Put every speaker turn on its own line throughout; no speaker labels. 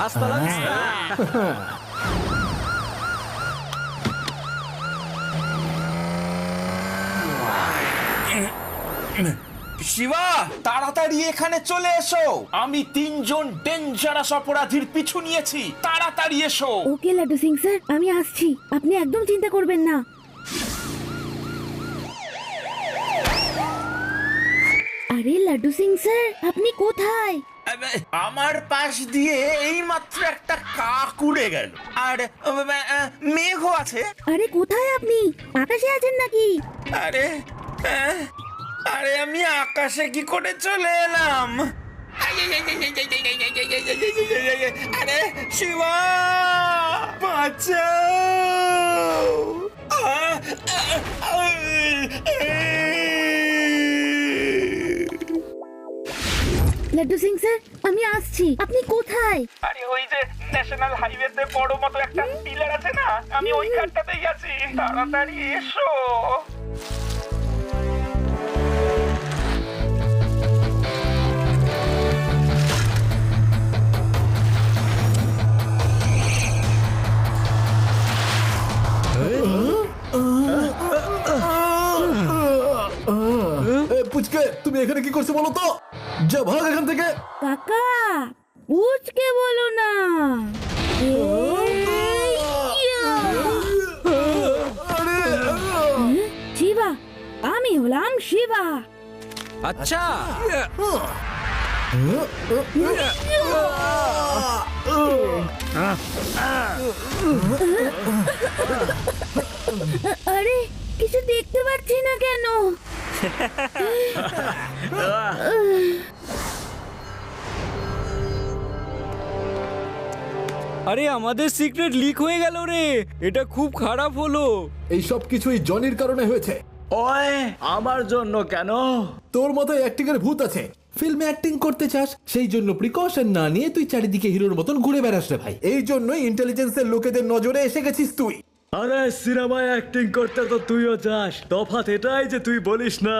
Hasta la vista.
Shiba, তাড়াতাড়ি এখানে চলে এসো। আমি 3 জন ডেঞ্জারাস অপরাধীর পিছু নিয়েছি, তাড়াতাড়ি এসো।
ওকে লাড্ডু সিং স্যার, আমি আসছি, আপনি একদম চিন্তা করবেন না। আরে লাড্ডু সিং স্যার, আপনি কোথায়?
আমার পাশ দিয়ে এইমাত্র একটা কাক উড়ে গেল, আর মেঘও আছে।
আরে কোথায় আপনি? আকাশে আছেন নাকি?
আরে আরে আমি আকাশে কি করে চলে এলাম? আরে শিবা, বাঁচাও!
লাড্ডু সিং স্যার, আমি আসছি, আপনি কোথায়?
আরে ওই যে ন্যাশনাল হাইওয়েতে বড় মতো একটা পিলার আছে না, আমি ওইখানটাতেই আছি, তাড়াতাড়ি এসো।
পুচকে, তুমি এখানে কি করছো বলো তো? যা ভাগ এখান থেকে।
কাকা, পুচকে বলো না। শিবা, আমি হলাম শিবা।
আচ্ছা,
আরে কিছু দেখতে পাচ্ছি না কেন?
আরে আমাদের সিক্রেট লিক হয়ে গেল রে, এটা খুব খারাপ হলো।
এই সব কিছুই জনির কারণে হয়েছে।
ওই আমার জন্য কেন?
তোর মতো অ্যাক্টিং এর ভূত আছে। ফিল্মে অ্যাক্টিং করতে চাস, সেই জন্য প্রিকশন না নিয়ে তুই চারিদিকে হিরোর মতন ঘুরে বেড়াস রে ভাই। এই জন্যই ইন্টেলিজেন্সের লোকেদের নজরে এসে গেছিস তুই।
আরে সিনেমায় অ্যাক্টিং করতে তো তুইও যাস, তফাৎ এটাই যে তুই বলিস না।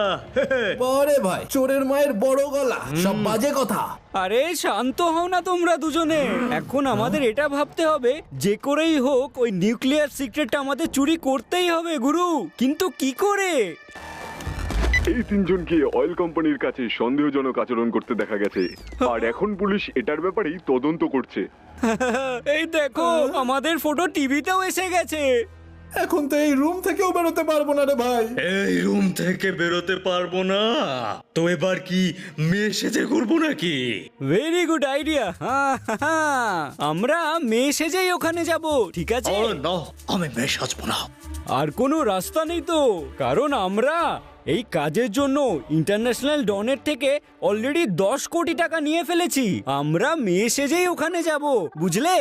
আরে ভাই, চোরের মায়ের বড় গলা, সব বাজে কথা।
আরে শান্ত হও না তোমরা দুজনে। এখন আমাদের এটা ভাবতে হবে, যে করেই হোক ওই নিউক্লিয়ার সিক্রেটটা আমাদের চুরি করতেই হবে গুরু, কিন্তু কি করে?
এই 3 জনকে অয়েল কোম্পানির কাছে সন্দেহজনক আচরণ করতে দেখা গেছে, আর এখন পুলিশ এটার ব্যাপারেই তদন্ত করছে।
এই দেখো, আমাদের ফটো টিভিতেও এসে গেছে।
এখন তো এই রুম থেকেও বেরোতে পারবো না রে ভাই।
এই রুম থেকে বেরোতে পারবো না তো এবার কি মেয়ে সেজে ঘুরবো নাকি?
Very good idea. আমরা মেয়ে সেজেই ওখানে যাব, ঠিক আছে?
না, আমি মেয়ে সাজবো না।
আর কোনো রাস্তা নেই তো, কারণ আমরা এই কাজের জন্য ইন্টারন্যাশনাল ডনের থেকে অলরেডি 10 কোটি টাকা নিয়ে ফেলেছি। আমরা মেয়ে সেজেই ওখানে যাব, বুঝলে?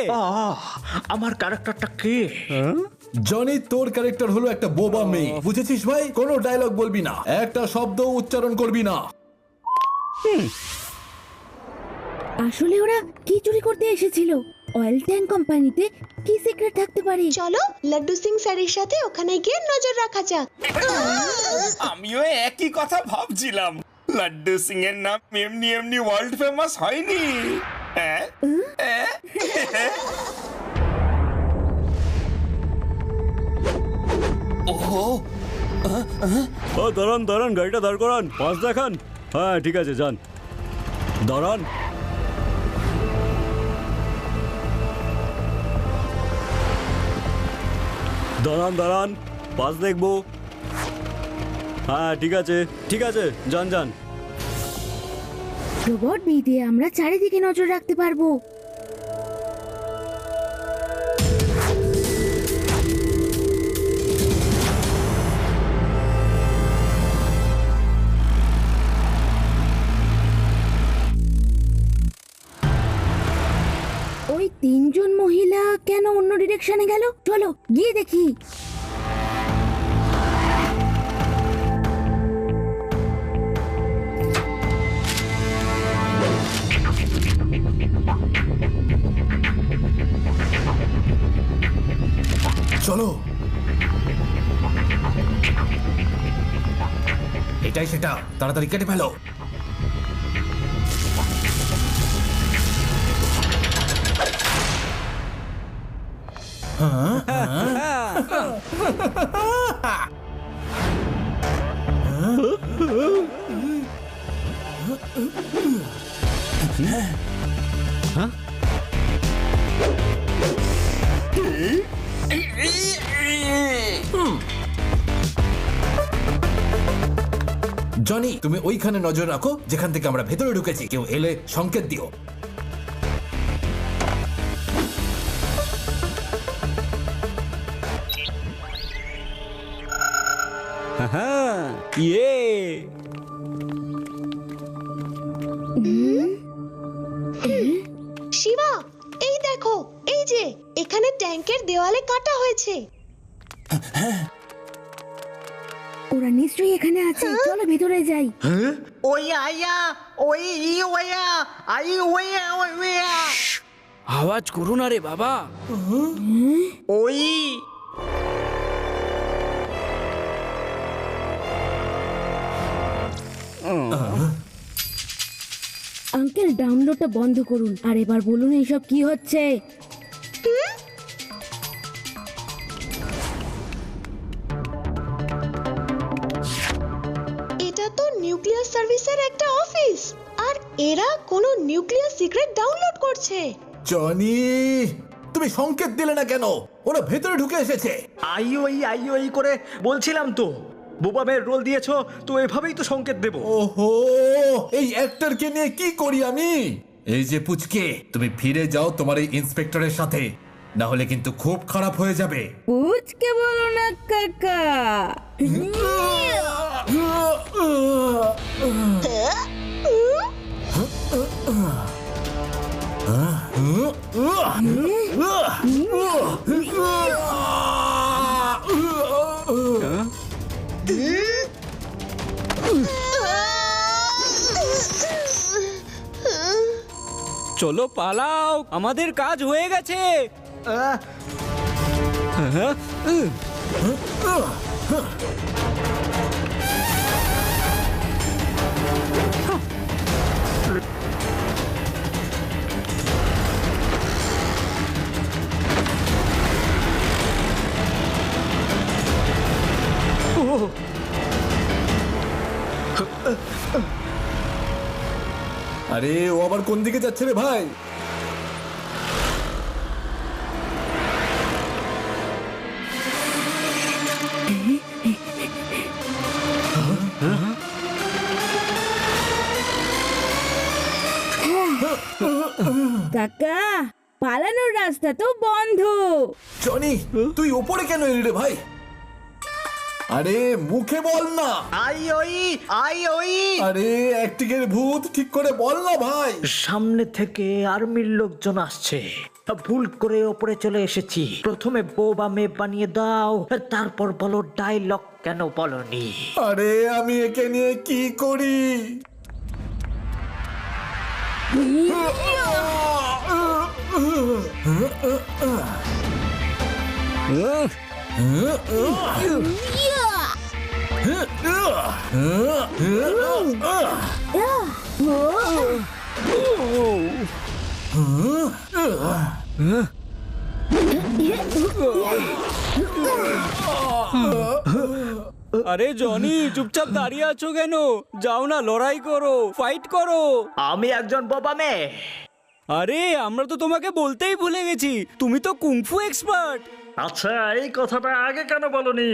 আমার ক্যারেক্টারটা কে?
জনি, তোর ক্যারেক্টার হলো একটা বোবা মেয়ে, বুঝেছিস ভাই? কোনো ডায়লগ বলবি না, একটা শব্দ উচ্চারণ করবি না।
আসলে ওরা কি চুরি করতে এসেছিল? অয়েল ট্যাঙ্ক কোম্পানিতে কি সিক্রেট থাকতে পারে?
চলো লাড্ডু সিং স্যারের সাথে ওখানে গিয়ে নজর রাখা যাক।
আমিও একই কথা ভাবছিলাম, লাড্ডু সিং এর নাম এমনি এমনি ওয়ার্ল্ড ফেমাস হয়নি। ওহো,
দাঁড়ান দাঁড়ান, গাড়িটা দাঁড় করান, পাঁচ দেখান। হ্যাঁ ঠিক আছে, যান, দাঁড়ান। দাঁড়ান দাঁড়ান, পাঁচ দেখবো। হ্যাঁ ঠিক আছে ঠিক আছে, যান যান।
রোবট বি দিয়ে আমরা চারিদিকে নজর রাখতে পারবো। ওই 3 জন মহিলা কেন অন্য ডিরেকশনে গেল? চলো গিয়ে দেখি।
চলো, এটাই সেটা, তাড়াতাড়ি কেটে ফেলো। জনি, তুমি ওইখানে নজর রাখো যেখান থেকে আমরা ভেতরে ঢুকেছি। কেউ এলে সংকেত দিও।
হ্যাঁ, ইয়ে
শিবা, এই দেখো, এই যে এখানে ট্যাঙ্কের দেওয়ালে কাটা হয়েছে।
ওরা নিশ্চয়ই এখানে আছে, চলো ভেতরে যাই।
আওয়াজ করো না রে বাবা।
আঙ্কেল, ডাউনলোডটা বন্ধ করুন আর এবার বলুন এইসব কি হচ্ছে।
এটা তো নিউক্লিয়ার সার্ভিসের একটা অফিস, আর এরা কোনো নিউক্লিয়ার সিক্রেট ডাউনলোড করছে।
জনি, তুমি সংকেত দিলে না কেন? ওরা ভেতরে ঢুকে এসেছে।
আই করে বলছিলাম তো, বোবা মেয়ের রোল দিয়েছো তো এভাবেই তো সংকেত দেবো।
ওহো, এই অ্যাক্টরকে নিয়ে কি করি আমি? এই যে পুচকে, তুমি ফিরে যাও তোমার এই ইন্সপেক্টরের সাথে, না হলে কিন্তু খুব খারাপ হয়ে যাবে।
পুচকে বলো না কাকা।
চলো পালাও, আমাদের কাজ হয়ে গেছে।
আরে, ও আবার কোন দিকে যাচ্ছে রে ভাই?
কাকা, পালানোর রাস্তা তো বন্ধ।
জনি, তুই ওপরে কেন এলি রে ভাই? আরে মুখে বল না। আরে অ্যাক্টিংয়ের ভূত, ঠিক করে বল না ভাই।
সামনে থেকে আর্মির লোকজন আসছে, ভুল করে ওপরে চলে এসেছি। প্রথমে বোবা মেয়ে বানিয়ে দাও, তারপর বলো ডায়লগ কেন বলনি।
আরে আমি একে নিয়ে কি করি?
আরে জনি, চুপচাপ দাঁড়িয়ে আছো কেন? যাও না, লড়াই করো, ফাইট করো।
আমি একজন বোবা মেয়ে।
আরে আমরা তো তোমাকে বলতেই ভুলে গেছি, তুমি তো কুংফু এক্সপার্ট।
আচ্ছা, এই কথাটা আগে কেন বলনি?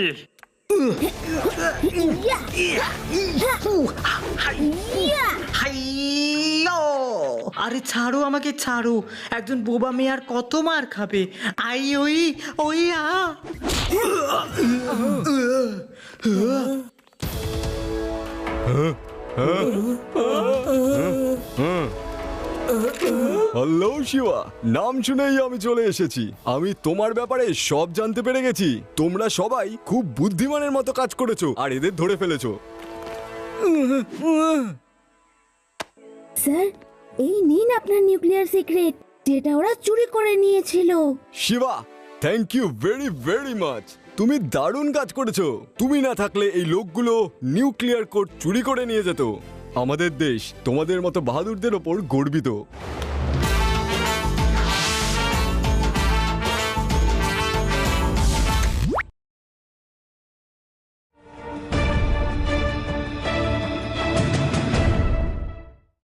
আরে ছাড়ো আমাকে, ছাড়ো। একজন বোবা মেয়ে আর কত মার খাবে? আই ওই ওই আ।
হ্যালো শিবা, নাম শুনেই আমি চলে এসেছি। আমি তোমার ব্যাপারে সব জানতে পেরে গেছি। তোমরা সবাই খুব বুদ্ধিমানের মতো কাজ করেছো আর এদের ধরে ফেলেছো।
স্যার, এই নিন আপনার নিউক্লিয়ার সিক্রেট, যেটা ওরা চুরি করে নিয়েছিল।
Shiva, thank you very very much. তুমি দারুণ কাজ করেছো। তুমি না থাকলে এই লোকগুলো নিউক্লিয়ার কোড চুরি করে নিয়ে যেত। আমাদের দেশ তোমাদের মতো বাহাদুরদের ওপর গর্বিত।